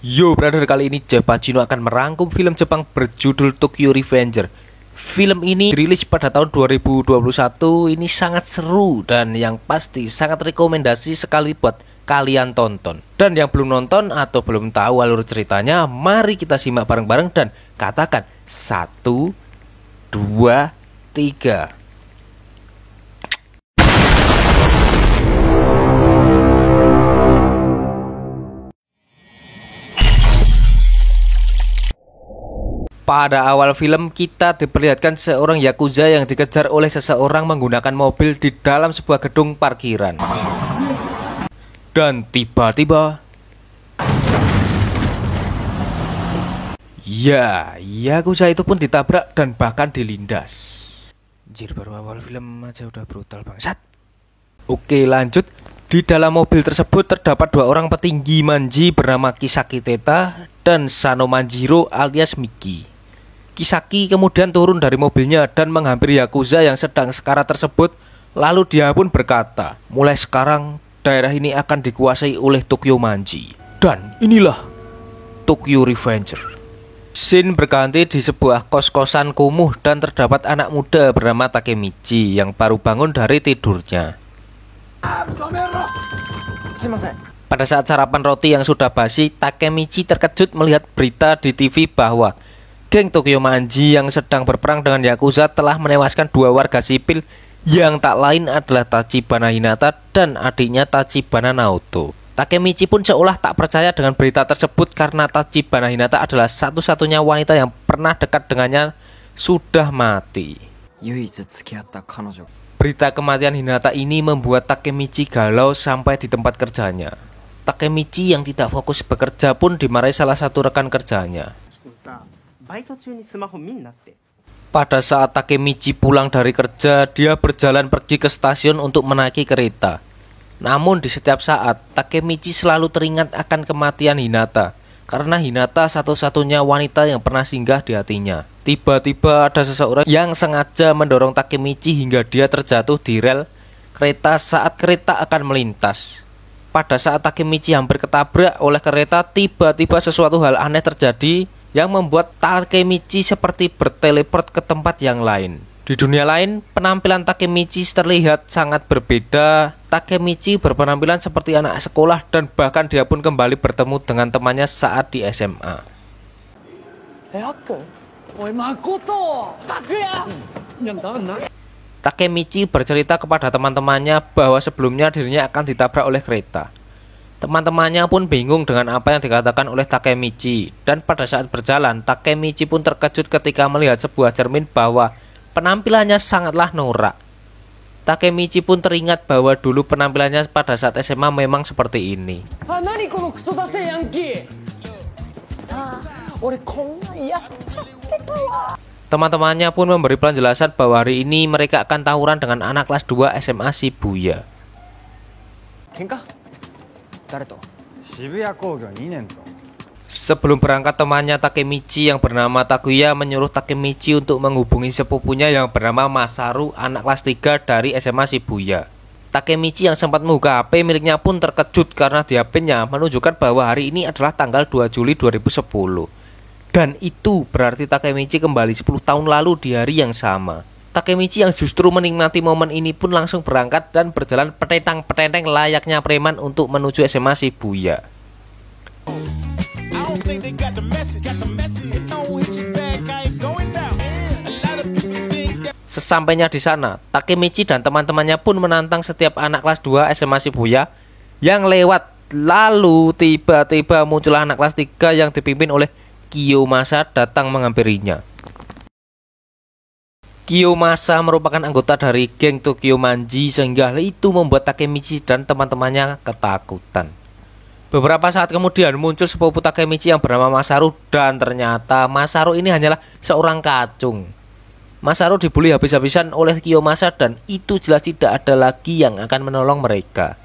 Yo brother, kali ini Jeff Pacino akan merangkum film Jepang berjudul Tokyo Revenger. Film ini dirilis pada tahun 2021. Ini sangat seru dan yang pasti sangat rekomendasi sekali buat kalian tonton. Dan yang belum nonton atau belum tahu alur ceritanya, mari kita simak bareng-bareng dan katakan 1, 2, 3. Pada awal film kita diperlihatkan seorang yakuza yang dikejar oleh seseorang menggunakan mobil di dalam sebuah gedung parkiran. Dan tiba-tiba yakuza itu pun ditabrak dan bahkan dilindas. Anjir, baru awal film aja udah brutal bangsat. Oke, lanjut. Di dalam mobil tersebut terdapat dua orang petinggi manji bernama Kisaki Teta dan Sano Manjiro alias Miki. Kisaki kemudian turun dari mobilnya dan menghampiri yakuza yang sedang sekarat tersebut. Lalu dia pun berkata, mulai sekarang daerah ini akan dikuasai oleh Tokyo Manji. Dan inilah Tokyo Revenger. Scene berganti di sebuah kos-kosan kumuh dan terdapat anak muda bernama Takemichi yang baru bangun dari tidurnya. Pada saat sarapan roti yang sudah basi, Takemichi terkejut melihat berita di TV bahwa geng Tokyo Manji yang sedang berperang dengan yakuza telah menewaskan dua warga sipil yang tak lain adalah Tachibana Hinata dan adiknya Tachibana Naoto. Takemichi pun seolah tak percaya dengan berita tersebut karena Tachibana Hinata adalah satu-satunya wanita yang pernah dekat dengannya sudah mati. Berita kematian Hinata ini membuat Takemichi galau sampai di tempat kerjanya. Takemichi yang tidak fokus bekerja pun dimarahi salah satu rekan kerjanya. Pada saat Takemichi pulang dari kerja, dia berjalan pergi ke stasiun untuk menaiki kereta. Namun di setiap saat, Takemichi selalu teringat akan kematian Hinata, karena Hinata satu-satunya wanita yang pernah singgah di hatinya. Tiba-tiba ada seseorang yang sengaja mendorong Takemichi hingga dia terjatuh di rel kereta saat kereta akan melintas. Pada saat Takemichi hampir ketabrak oleh kereta, tiba-tiba sesuatu hal aneh terjadi yang membuat Takemichi seperti berteleport ke tempat yang lain. Di dunia lain, penampilan Takemichi terlihat sangat berbeda. Takemichi berpenampilan seperti anak sekolah dan bahkan dia pun kembali bertemu dengan temannya saat di SMA. Takemichi bercerita kepada teman-temannya bahwa sebelumnya dirinya akan ditabrak oleh kereta. Teman-temannya pun bingung dengan apa yang dikatakan oleh Takemichi. Dan pada saat berjalan, Takemichi pun terkejut ketika melihat sebuah cermin bahwa penampilannya sangatlah norak. Takemichi pun teringat bahwa dulu penampilannya pada saat SMA memang seperti ini. Teman-temannya pun memberi penjelasan bahwa hari ini mereka akan tawuran dengan anak kelas 2 SMA Shibuya. Sebelum berangkat, temannya Takemichi yang bernama Takuya menyuruh Takemichi untuk menghubungi sepupunya yang bernama Masaru, anak kelas 3 dari SMA Shibuya. Takemichi yang sempat membuka HP miliknya pun terkejut karena di HP-nya menunjukkan bahwa hari ini adalah tanggal 2 Juli 2010. Dan itu berarti Takemichi kembali 10 tahun lalu di hari yang sama. Takemichi yang justru menikmati momen ini pun langsung berangkat dan berjalan petentang-petenteng layaknya preman untuk menuju SMA Shibuya. Sesampainya di sana, Takemichi dan teman-temannya pun menantang setiap anak kelas 2 SMA Shibuya yang lewat. Lalu tiba-tiba muncul anak kelas 3 yang dipimpin oleh Kiyomasa datang menghampirinya. Kiyomasa merupakan anggota dari geng Tokyo Manji sehingga itu membuat Takemichi dan teman-temannya ketakutan. Beberapa saat kemudian muncul sepupu Takemichi yang bernama Masaru dan ternyata Masaru ini hanyalah seorang kacung. Masaru dibully habis-habisan oleh Kiyomasa dan itu jelas tidak ada lagi yang akan menolong mereka.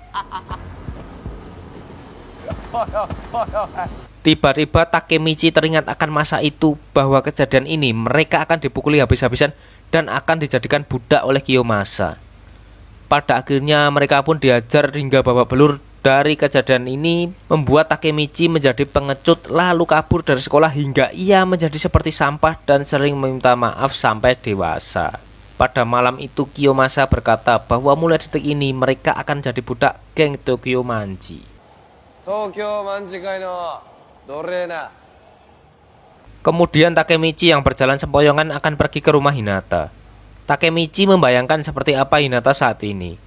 Tiba-tiba Takemichi teringat akan masa itu bahwa kejadian ini mereka akan dipukuli habis-habisan dan akan dijadikan budak oleh Kiyomasa. Pada akhirnya mereka pun diajar hingga babak belur Dari kejadian ini membuat Takemichi menjadi pengecut lalu kabur dari sekolah hingga ia menjadi seperti sampah dan sering meminta maaf sampai dewasa. Pada malam itu Kiyomasa berkata bahwa mulai detik ini mereka akan jadi budak geng Tokyo Manji. Tokyo Manji Kai no Dorena. Kemudian Takemichi yang berjalan sempoyongan akan pergi ke rumah Hinata. Takemichi membayangkan seperti apa Hinata saat ini.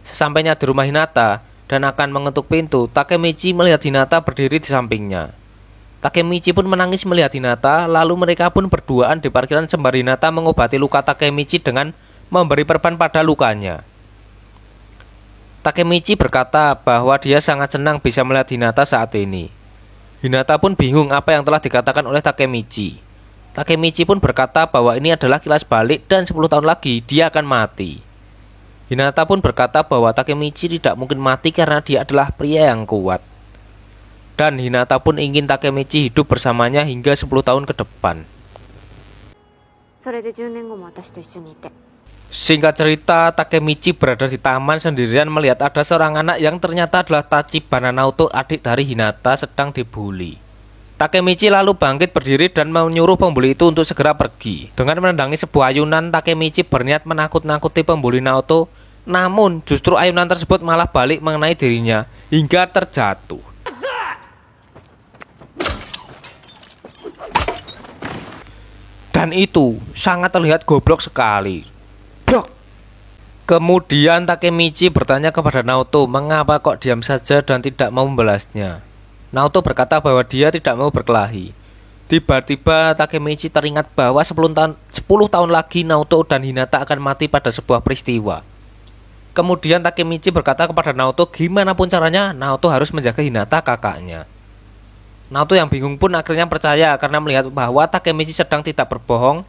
Sesampainya di rumah Hinata dan akan mengetuk pintu, Takemichi melihat Hinata berdiri di sampingnya. Takemichi pun menangis melihat Hinata, lalu mereka pun berduaan di parkiran sembari Hinata mengobati luka Takemichi dengan memberi perban pada lukanya. Takemichi berkata bahwa dia sangat senang bisa melihat Hinata saat ini. Hinata pun bingung apa yang telah dikatakan oleh Takemichi. Takemichi pun berkata bahwa ini adalah kilas balik dan 10 tahun lagi dia akan mati. Hinata pun berkata bahwa Takemichi tidak mungkin mati karena dia adalah pria yang kuat. Dan Hinata pun ingin Takemichi hidup bersamanya hingga 10 tahun ke depan. Singkat cerita, Takemichi berada di taman sendirian melihat ada seorang anak yang ternyata adalah Tachibana Naoto, adik dari Hinata, sedang dibully. Takemichi lalu bangkit berdiri dan menyuruh pembuli itu untuk segera pergi. Dengan menendangi sebuah ayunan, Takemichi berniat menakut-nakuti pembuli Naoto. Namun justru ayunan tersebut malah balik mengenai dirinya hingga terjatuh. Dan itu sangat terlihat goblok sekali. Brok. Kemudian Takemichi bertanya kepada Naoto mengapa kok diam saja dan tidak mau membalasnya. Naoto berkata bahwa dia tidak mau berkelahi. Tiba-tiba Takemichi teringat bahwa 10 tahun lagi Naoto dan Hinata akan mati pada sebuah peristiwa. Kemudian Takemichi berkata kepada Naoto gimana pun caranya Naoto harus menjaga Hinata kakaknya. Naoto yang bingung pun akhirnya percaya karena melihat bahwa Takemichi sedang tidak berbohong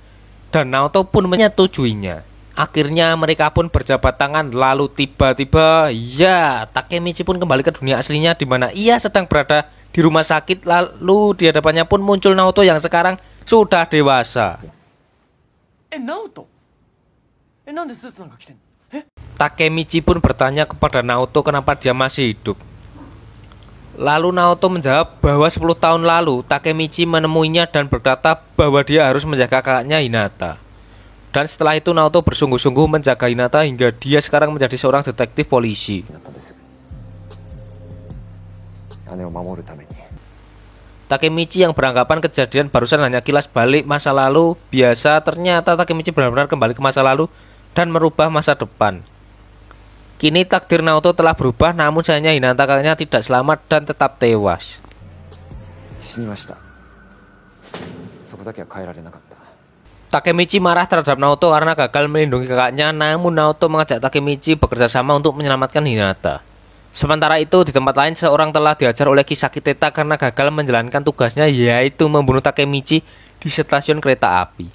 dan Naoto pun menyetujuinya. Akhirnya mereka pun berjabat tangan lalu tiba-tiba ya Takemichi pun kembali ke dunia aslinya di mana ia sedang berada di rumah sakit, lalu di hadapannya pun muncul Naoto yang sekarang sudah dewasa. Naoto? Nande suitsu naga kite? Takemichi pun bertanya kepada Naoto kenapa dia masih hidup. Lalu Naoto menjawab bahwa 10 tahun lalu Takemichi menemuinya dan berkata bahwa dia harus menjaga kakaknya Hinata. Dan setelah itu Naoto bersungguh-sungguh menjaga Hinata hingga dia sekarang menjadi seorang detektif polisi. Takemichi yang beranggapan kejadian barusan hanya kilas balik masa lalu biasa, ternyata Takemichi benar-benar kembali ke masa lalu dan merubah masa depan. Kini takdir Naoto telah berubah, namun sayangnya Hinata kakaknya tidak selamat dan tetap tewas. Takemichi marah terhadap Naoto karena gagal melindungi kakaknya, namun Naoto mengajak Takemichi bekerja sama untuk menyelamatkan Hinata. Sementara itu di tempat lain seorang telah diajar oleh Kisaki Teta karena gagal menjalankan tugasnya, yaitu membunuh Takemichi di stasiun kereta api.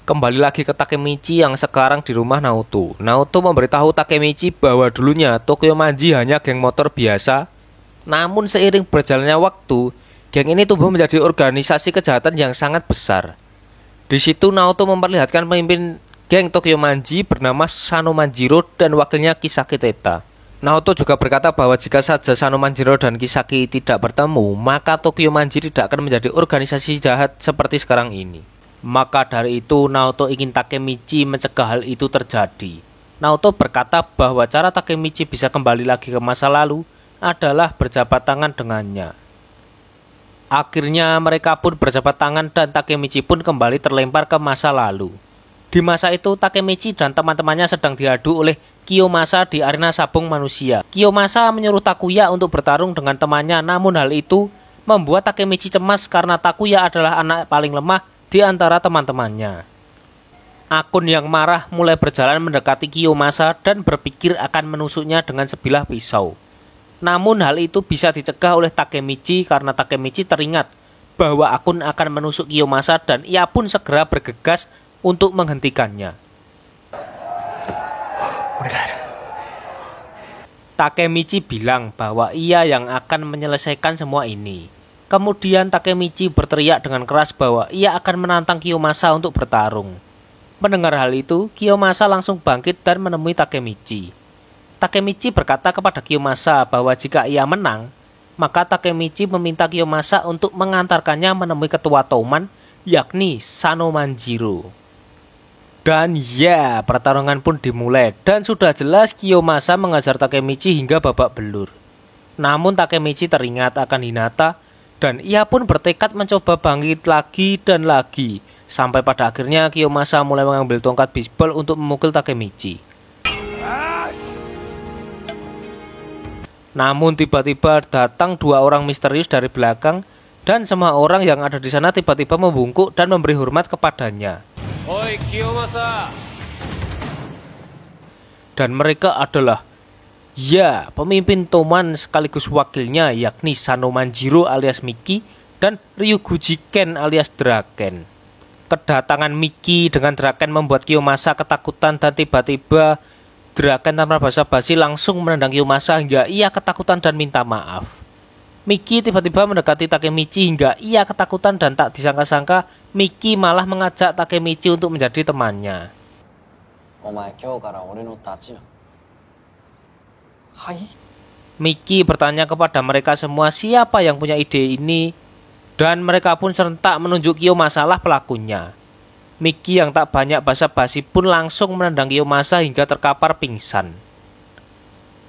Kembali lagi ke Takemichi yang sekarang di rumah Naoto. Naoto memberitahu Takemichi bahwa dulunya Tokyo Manji hanya geng motor biasa. Namun seiring berjalannya waktu, geng ini tumbuh menjadi organisasi kejahatan yang sangat besar. Di situ Naoto memperlihatkan pemimpin geng Tokyo Manji bernama Sano Manjiro dan wakilnya Kisaki Teta. Naoto juga berkata bahwa jika saja Sano Manjiro dan Kisaki tidak bertemu, maka Tokyo Manji tidak akan menjadi organisasi jahat seperti sekarang ini. Maka dari itu Naoto ingin Takemichi mencegah hal itu terjadi. Naoto berkata bahwa cara Takemichi bisa kembali lagi ke masa lalu adalah berjabat tangan dengannya. Akhirnya mereka pun berjabat tangan dan Takemichi pun kembali terlempar ke masa lalu. Di masa itu Takemichi dan teman-temannya sedang diadu oleh Kiyomasa di arena sabung manusia. Kiyomasa menyuruh Takuya untuk bertarung dengan temannya, namun hal itu membuat Takemichi cemas karena Takuya adalah anak paling lemah di antara teman-temannya. Akun yang marah mulai berjalan mendekati Kiyomasa dan berpikir akan menusuknya dengan sebilah pisau. Namun hal itu bisa dicegah oleh Takemichi karena Takemichi teringat bahwa akun akan menusuk Kiyomasa dan ia pun segera bergegas untuk menghentikannya. Takemichi bilang bahwa ia yang akan menyelesaikan semua ini. Kemudian Takemichi berteriak dengan keras bahwa ia akan menantang Kiyomasa untuk bertarung. Mendengar hal itu, Kiyomasa langsung bangkit dan menemui Takemichi. Takemichi berkata kepada Kiyomasa bahwa jika ia menang, maka Takemichi meminta Kiyomasa untuk mengantarkannya menemui ketua Touman, yakni Sanomanjiro. Dan ya, pertarungan pun dimulai dan sudah jelas Kiyomasa mengajar Takemichi hingga babak belur. Namun Takemichi teringat akan Hinata dan ia pun bertekad mencoba bangkit lagi dan lagi. Sampai pada akhirnya Kiyomasa mulai mengambil tongkat bisbol untuk memukul Takemichi. Namun tiba-tiba datang dua orang misterius dari belakang dan semua orang yang ada di sana tiba-tiba membungkuk dan memberi hormat kepadanya. Oi Kiyomasa. Dan mereka adalah pemimpin Touman sekaligus wakilnya yakni Sanomanjiro alias Miki dan Ryuguji Ken alias Draken. Kedatangan Miki dengan Draken membuat Kiyomasa ketakutan dan tiba-tiba Draken tanpa basa-basi langsung menendang Kiyomasa hingga ia ketakutan dan minta maaf. Miki tiba-tiba mendekati Takemichi hingga ia ketakutan dan tak disangka-sangka Miki malah mengajak Takemichi untuk menjadi temannya. Miki bertanya kepada mereka semua siapa yang punya ide ini dan mereka pun serentak menunjuk Kiyomasa lah pelakunya. Miki yang tak banyak basa-basi pun langsung menendang Kiyomasa hingga terkapar pingsan.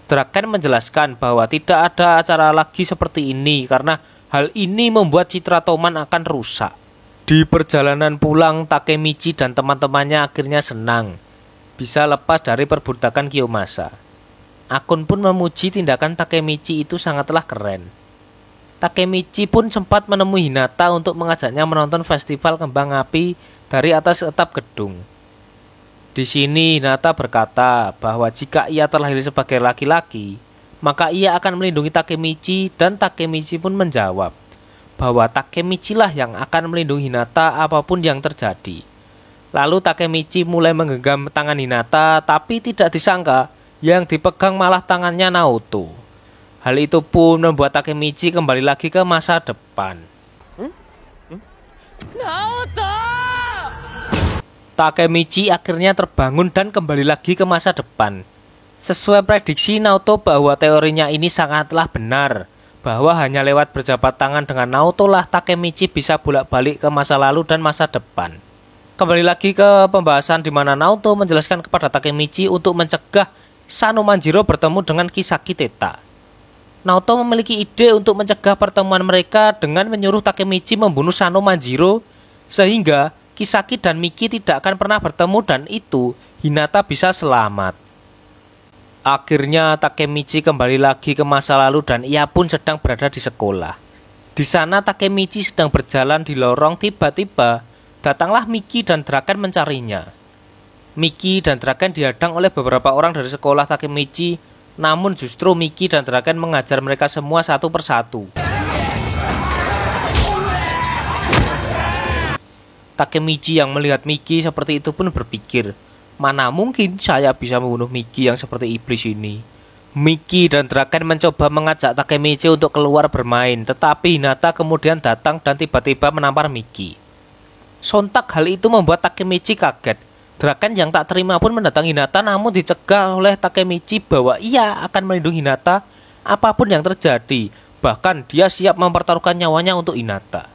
Draken menjelaskan bahwa tidak ada acara lagi seperti ini karena hal ini membuat citra Touman akan rusak. Di perjalanan pulang, Takemichi dan teman-temannya akhirnya senang bisa lepas dari perbudakan Kiyomasa. Akun pun memuji tindakan Takemichi itu sangatlah keren. Takemichi pun sempat menemui Hinata untuk mengajaknya menonton festival kembang api dari atas atap gedung. Di sini Hinata berkata bahwa jika ia terlahir sebagai laki-laki, maka ia akan melindungi Takemichi dan Takemichi pun menjawab bahwa Takemichi lah yang akan melindungi Hinata apapun yang terjadi. Lalu Takemichi mulai menggenggam tangan Hinata tapi tidak disangka yang dipegang malah tangannya Naoto. Hal itu pun membuat Takemichi kembali lagi ke masa depan. Naoto! Takemichi akhirnya terbangun dan kembali lagi ke masa depan. Sesuai prediksi Naoto bahwa teorinya ini sangatlah benar, bahwa hanya lewat berjabat tangan dengan Naoto lah Takemichi bisa bolak-balik ke masa lalu dan masa depan. Kembali lagi ke pembahasan di mana Naoto menjelaskan kepada Takemichi untuk mencegah Sanomanjiro bertemu dengan Kisaki Teta. Naoto memiliki ide untuk mencegah pertemuan mereka dengan menyuruh Takemichi membunuh Sanomanjiro sehingga Kisaki dan Miki tidak akan pernah bertemu dan itu Hinata bisa selamat. Akhirnya Takemichi kembali lagi ke masa lalu dan ia pun sedang berada di sekolah. Di sana Takemichi sedang berjalan di lorong, tiba-tiba datanglah Miki dan Draken mencarinya. Miki dan Draken dihadang oleh beberapa orang dari sekolah Takemichi, namun justru Miki dan Draken mengajar mereka semua satu persatu. Takemichi yang melihat Miki seperti itu pun berpikir, mana mungkin saya bisa membunuh Miki yang seperti iblis ini. Miki dan Draken mencoba mengajak Takemichi untuk keluar bermain, tetapi Hinata kemudian datang dan tiba-tiba menampar Miki. Sontak hal itu membuat Takemichi kaget. Draken yang tak terima pun mendatangi Hinata namun dicegah oleh Takemichi bahwa ia akan melindungi Hinata apapun yang terjadi. Bahkan dia siap mempertaruhkan nyawanya untuk Hinata.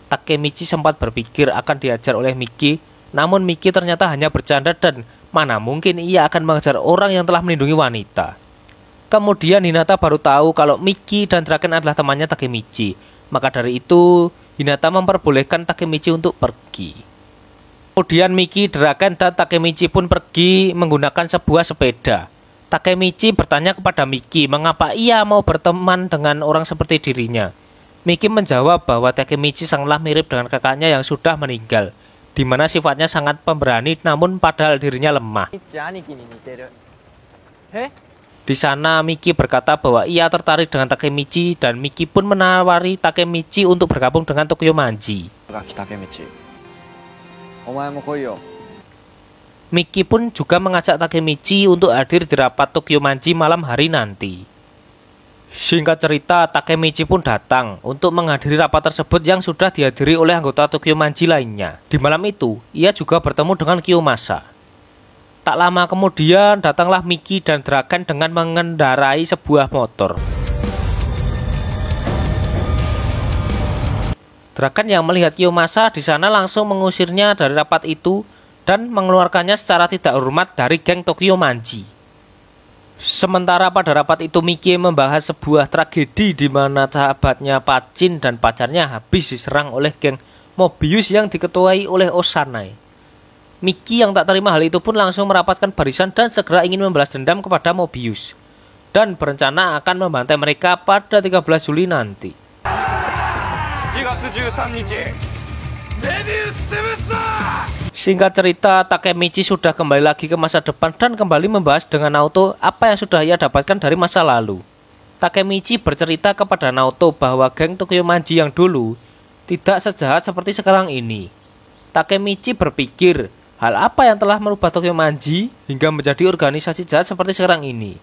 Takemichi sempat berpikir akan diajar oleh Miki, namun Miki ternyata hanya bercanda dan mana mungkin ia akan mengejar orang yang telah melindungi wanita. Kemudian Hinata baru tahu kalau Miki dan Draken adalah temannya Takemichi. Maka dari itu Hinata memperbolehkan Takemichi untuk pergi. Kemudian Miki, Draken dan Takemichi pun pergi menggunakan sebuah sepeda. Takemichi bertanya kepada Miki mengapa ia mau berteman dengan orang seperti dirinya. Miki menjawab bahwa Takemichi sangatlah mirip dengan kakaknya yang sudah meninggal, di mana sifatnya sangat pemberani namun padahal dirinya lemah. Di sana Miki berkata bahwa ia tertarik dengan Takemichi dan Miki pun menawari Takemichi untuk bergabung dengan Tokyomanji. Miki pun juga mengajak Takemichi untuk hadir di rapat Tokyomanji malam hari nanti. Singkat cerita, Takemichi pun datang untuk menghadiri rapat tersebut yang sudah dihadiri oleh anggota Tokyo Manji lainnya. Di malam itu, ia juga bertemu dengan Kiyomasa. Tak lama kemudian, datanglah Miki dan Draken dengan mengendarai sebuah motor. Draken yang melihat Kiyomasa di sana langsung mengusirnya dari rapat itu dan mengeluarkannya secara tidak hormat dari geng Tokyo Manji. Sementara pada rapat itu Miki membahas sebuah tragedi di mana sahabatnya Pacin dan pacarnya habis diserang oleh geng Mobius yang diketuai oleh Osanai. Miki yang tak terima hal itu pun langsung merapatkan barisan dan segera ingin membalas dendam kepada Mobius dan berencana akan membantai mereka pada 13 Juli nanti. Singkat cerita, Takemichi sudah kembali lagi ke masa depan dan kembali membahas dengan Naoto apa yang sudah ia dapatkan dari masa lalu. Takemichi bercerita kepada Naoto bahwa geng Tokyo Manji yang dulu tidak sejahat seperti sekarang ini. Takemichi berpikir, hal apa yang telah merubah Tokyo Manji hingga menjadi organisasi jahat seperti sekarang ini.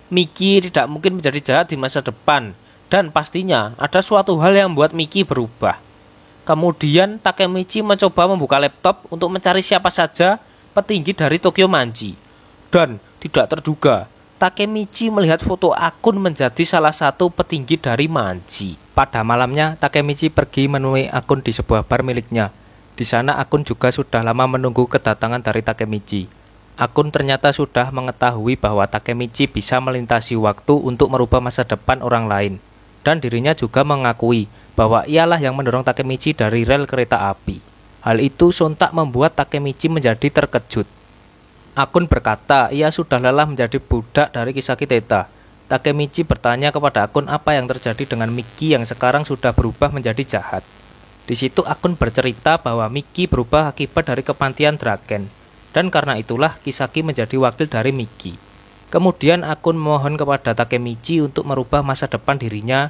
Miki tidak mungkin menjadi jahat di masa depan, dan pastinya ada suatu hal yang membuat Miki berubah. Kemudian Takemichi mencoba membuka laptop untuk mencari siapa saja petinggi dari Tokyo Manji. Dan tidak terduga, Takemichi melihat foto akun menjadi salah satu petinggi dari Manji. Pada malamnya, Takemichi pergi menemui akun di sebuah bar miliknya. Di sana akun juga sudah lama menunggu kedatangan dari Takemichi. Akun ternyata sudah mengetahui bahwa Takemichi bisa melintasi waktu untuk merubah masa depan orang lain. Dan dirinya juga mengakui bahwa ialah yang mendorong Takemichi dari rel kereta api. Hal itu sontak membuat Takemichi menjadi terkejut. Akun berkata ia sudah lelah menjadi budak dari Kisaki Teta. Takemichi bertanya kepada akun apa yang terjadi dengan Miki yang sekarang sudah berubah menjadi jahat. Di situ akun bercerita bahwa Miki berubah akibat dari kepantian Draken. Dan karena itulah Kisaki menjadi wakil dari Miki. Kemudian akun memohon kepada Takemichi untuk merubah masa depan dirinya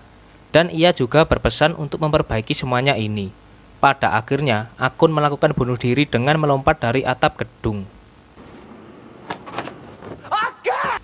dan ia juga berpesan untuk memperbaiki semuanya ini. Pada akhirnya, akun melakukan bunuh diri dengan melompat dari atap gedung.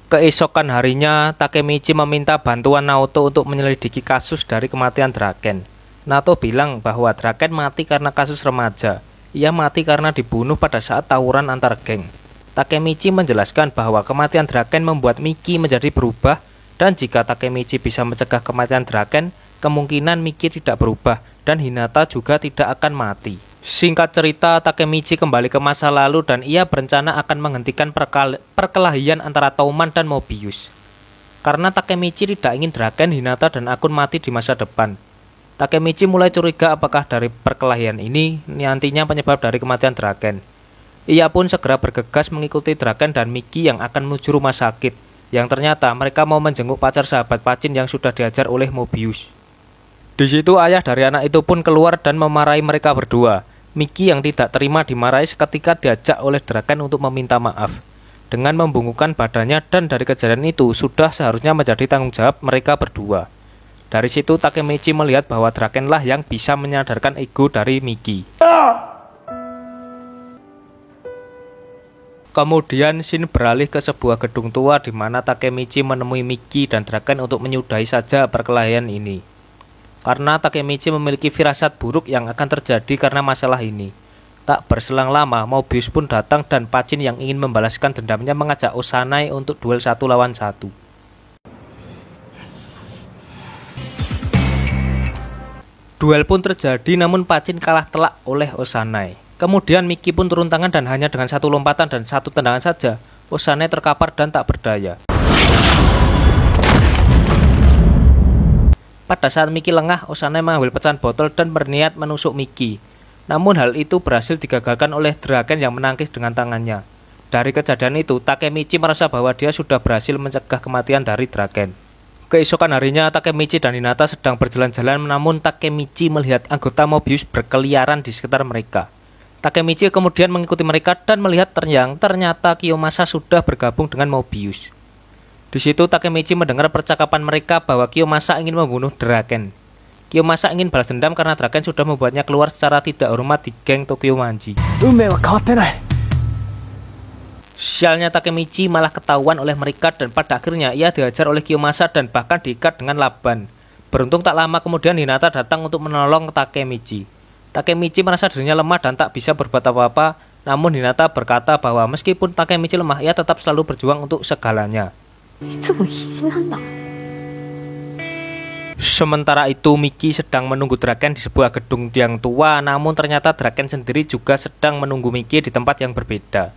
Keesokan harinya, Takemichi meminta bantuan Naoto untuk menyelidiki kasus dari kematian Draken. Naoto bilang bahwa Draken mati karena kasus remaja. Ia mati karena dibunuh pada saat tawuran antar geng. Takemichi menjelaskan bahwa kematian Draken membuat Miki menjadi berubah dan jika Takemichi bisa mencegah kematian Draken, kemungkinan Miki tidak berubah dan Hinata juga tidak akan mati. Singkat cerita, Takemichi kembali ke masa lalu dan ia berencana akan menghentikan perkelahian antara Touman dan Mobius. Karena Takemichi tidak ingin Draken, Hinata, dan akun mati di masa depan. Takemichi mulai curiga apakah dari perkelahian ini nantinya penyebab dari kematian Draken. Ia pun segera bergegas mengikuti Draken dan Miki yang akan menuju rumah sakit, yang ternyata mereka mau menjenguk pacar sahabat Pacin yang sudah diajar oleh Mobius. Di situ ayah dari anak itu pun keluar dan memarahi mereka berdua. Miki yang tidak terima dimarahi seketika diajak oleh Draken untuk meminta maaf. Dengan membungkukkan badannya dan dari kejadian itu sudah seharusnya menjadi tanggung jawab mereka berdua. Dari situ Takemichi melihat bahwa Drakenlah yang bisa menyadarkan ego dari Miki. Kemudian scene beralih ke sebuah gedung tua di mana Takemichi menemui Miki dan Draken untuk menyudahi saja perkelahian ini. Karena Takemichi memiliki firasat buruk yang akan terjadi karena masalah ini. Tak berselang lama, Mobius pun datang dan Pacin yang ingin membalaskan dendamnya mengajak Osanai untuk duel 1 lawan 1. Duel pun terjadi namun Pacin kalah telak oleh Osanai. Kemudian Miki pun turun tangan dan hanya dengan 1 lompatan dan 1 tendangan saja, Osanai terkapar dan tak berdaya. Pada saat Miki lengah, Osanai mengambil pecahan botol dan berniat menusuk Miki. Namun hal itu berhasil digagalkan oleh Draken yang menangkis dengan tangannya. Dari kejadian itu, Takemichi merasa bahwa dia sudah berhasil mencegah kematian dari Draken. Keesokan harinya, Takemichi dan Hinata sedang berjalan-jalan namun Takemichi melihat anggota Mobius berkeliaran di sekitar mereka. Takemichi kemudian mengikuti mereka dan melihat ternyata Kiyomasa sudah bergabung dengan Mobius. Di situ Takemichi mendengar percakapan mereka bahwa Kiyomasa ingin membunuh Draken. Kiyomasa ingin balas dendam karena Draken sudah membuatnya keluar secara tidak hormat di geng Tokyo Manji. Sialnya Takemichi malah ketahuan oleh mereka dan pada akhirnya ia dihajar oleh Kiyomasa dan bahkan diikat dengan laban. Beruntung tak lama kemudian Hinata datang untuk menolong Takemichi. Takemichi merasa dirinya lemah dan tak bisa berbuat apa-apa, namun Hinata berkata bahwa meskipun Takemichi lemah, ia tetap selalu berjuang untuk segalanya. Sementara itu Miki sedang menunggu Draken di sebuah gedung yang tua, namun ternyata Draken sendiri juga sedang menunggu Miki di tempat yang berbeda.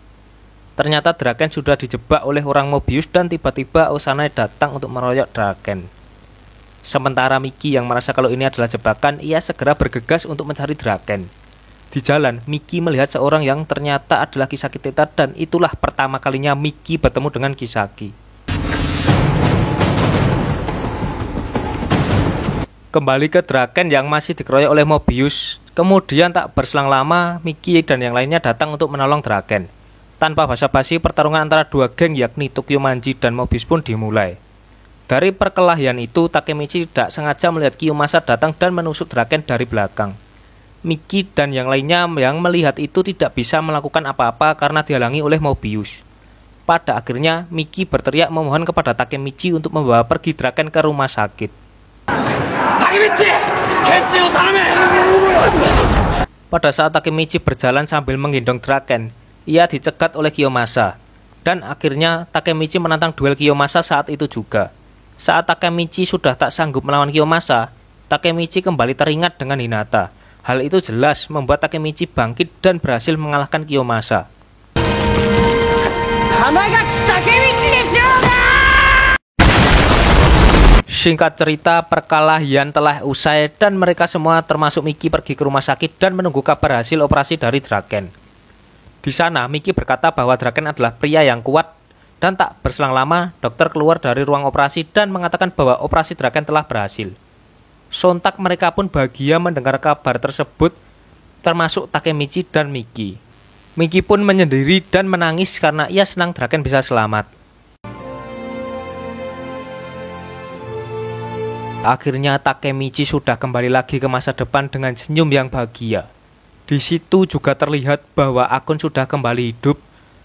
Ternyata Draken sudah dijebak oleh orang Mobius dan tiba-tiba Osanai datang untuk meroyok Draken. Sementara Miki yang merasa kalau ini adalah jebakan, ia segera bergegas untuk mencari Draken. Di jalan, Miki melihat seorang yang ternyata adalah Kisaki Teta dan itulah pertama kalinya Miki bertemu dengan Kisaki. Kembali ke Draken yang masih dikeroyok oleh Mobius. Kemudian tak berselang lama, Miki dan yang lainnya datang untuk menolong Draken. Tanpa basa-basi, pertarungan antara dua geng yakni Tokyo Manji dan Mobius pun dimulai. Dari perkelahian itu, Takemichi tidak sengaja melihat Kiyomasa datang dan menusuk Draken dari belakang. Miki dan yang lainnya yang melihat itu tidak bisa melakukan apa-apa karena dihalangi oleh Mobius. Pada akhirnya, Miki berteriak memohon kepada Takemichi untuk membawa pergi Draken ke rumah sakit. Takemichi! Pada saat Takemichi berjalan sambil menggendong Draken, ia dicegat oleh Kiyomasa. Dan akhirnya Takemichi menantang duel Kiyomasa saat itu juga. Saat Takemichi sudah tak sanggup melawan Kiyomasa, Takemichi kembali teringat dengan Hinata. Hal itu jelas membuat Takemichi bangkit dan berhasil mengalahkan Kiyomasa. Singkat cerita, perkelahian telah usai dan mereka semua termasuk Miki pergi ke rumah sakit dan menunggu kabar hasil operasi dari Draken. Di sana, Miki berkata bahwa Draken adalah pria yang kuat dan tak berselang lama, dokter keluar dari ruang operasi dan mengatakan bahwa operasi Draken telah berhasil. Sontak mereka pun bahagia mendengar kabar tersebut, termasuk Takemichi dan Miki. Miki pun menyendiri dan menangis karena ia senang Draken bisa selamat. Akhirnya Takemichi sudah kembali lagi ke masa depan dengan senyum yang bahagia. Di situ juga terlihat bahwa Akun sudah kembali hidup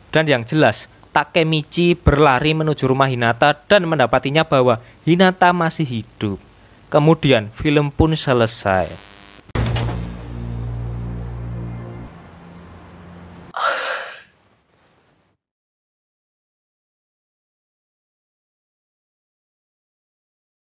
dan yang jelas Takemichi berlari menuju rumah Hinata dan mendapatinya bahwa Hinata masih hidup. Kemudian film pun selesai.